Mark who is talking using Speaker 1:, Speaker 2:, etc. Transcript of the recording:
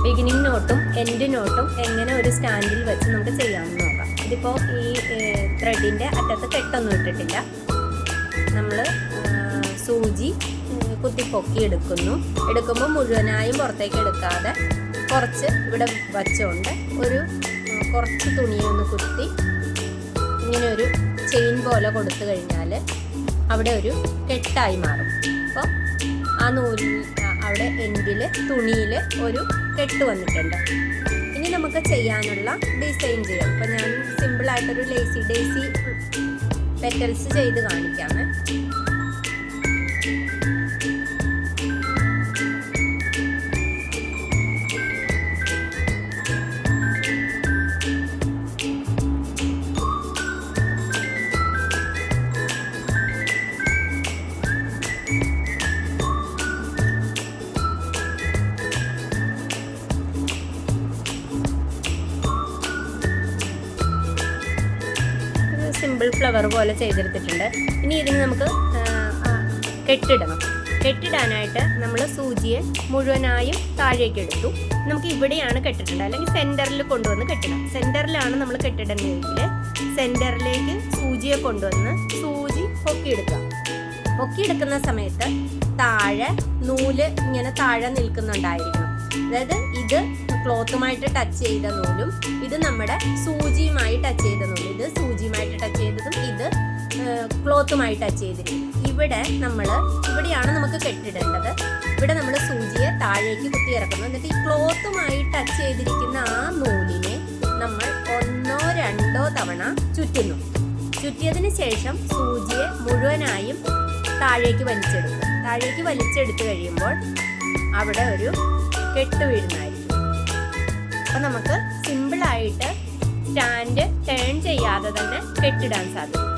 Speaker 1: Beginning നോട്ടും end നോട്ടും എങ്ങനെ ഒരു സ്റ്റാൻഡിൽ വെച്ച് നമുക്ക് ചെയ്യാമെന്ന് നോക്കാം. ഇതിപ്പോൾ ഈ ത്രെഡിൻ്റെ അറ്റത്ത് കെട്ടൊന്നും ഇട്ടിട്ടില്ല. നമ്മൾ സൂചി കുത്തിപ്പൊക്കി എടുക്കുമ്പോൾ മുഴുവനായും പുറത്തേക്ക് എടുക്കാതെ കുറച്ച് ഇവിടെ വച്ചുകൊണ്ട് കുറച്ച് തുണിയൊന്ന് കുത്തി ഇങ്ങനെ ഒരു ചെയിൻ പോലെ കൊടുത്തു കഴിഞ്ഞാൽ അവിടെ ഒരു കെട്ടായി മാറും. അപ്പോൾ ആ നൂലിൽ അവിടെ എൻഡിൽ തുണിയിൽ ഒരു കെട്ട് വന്നിട്ടുണ്ട്. ഇനി നമുക്ക് ചെയ്യാനുള്ള ഡിസൈൻ ചെയ്യാം. അപ്പോൾ ഞാൻ സിമ്പിളായിട്ടൊരു ഡേസി പെറ്റൽസ് ചെയ്ത് കാണിക്കാമേ. സിമ്പിൾ ഫ്ലവർ പോലെ ചെയ്തെടുത്തിട്ടുണ്ട്. ഇനി ഇതിന് നമുക്ക് കെട്ടിടാനായിട്ട് നമ്മൾ സൂചിയെ മുഴുവനായും താഴേക്ക് എടുത്തു. നമുക്ക് ഇവിടെയാണ് കെട്ടിടേണ്ടത്, അല്ലെങ്കിൽ സെൻറ്ററിൽ കൊണ്ടുവന്ന് കെട്ടിടാം. സെൻറ്ററിലാണ് നമ്മൾ കെട്ടിടേണ്ടതെങ്കിൽ സെൻറ്ററിലേക്ക് സൂചിയെ കൊണ്ടുവന്ന് സൂചി പൊക്കിയെടുക്കുന്ന സമയത്ത് താഴെ നൂല് ഇങ്ങനെ താഴെ നിൽക്കുന്നുണ്ടായിരിക്കണം. അതായത് ഇത് ക്ലോത്തുമായിട്ട് ടച്ച് ചെയ്ത നൂലും ഇത് നമ്മുടെ സൂചിയുമായി ടച്ച് ചെയ്ത നൂലും, ഇത് സൂചിയുമായിട്ട് ടച്ച് ചെയ്തതും ഇത് ക്ലോത്തുമായി ടച്ച് ചെയ്തിരിക്കും. ഇവിടെയാണ് നമുക്ക് കെട്ടിടേണ്ടത്. ഇവിടെ നമ്മൾ സൂചിയെ താഴേക്ക് കുത്തി ഇറക്കുന്നു. എന്നിട്ട് ഈ ക്ലോത്തുമായി ടച്ച് ചെയ്തിരിക്കുന്ന ആ നൂലിനെ നമ്മൾ 1-2 തവണ ചുറ്റുന്നു. ചുറ്റിയതിന് ശേഷം സൂചിയെ മുഴുവനായും താഴേക്ക് വലിച്ചെടുത്ത് കഴിയുമ്പോൾ അവിടെ ഒരു കെട്ട് വീഴുന്നതായിരിക്കും. അപ്പം നമുക്ക് സിമ്പിളായിട്ട് സ്റ്റാൻഡ് ടേൺ ചെയ്യാതെ തന്നെ കെട്ടിടാൻ സാധിക്കും.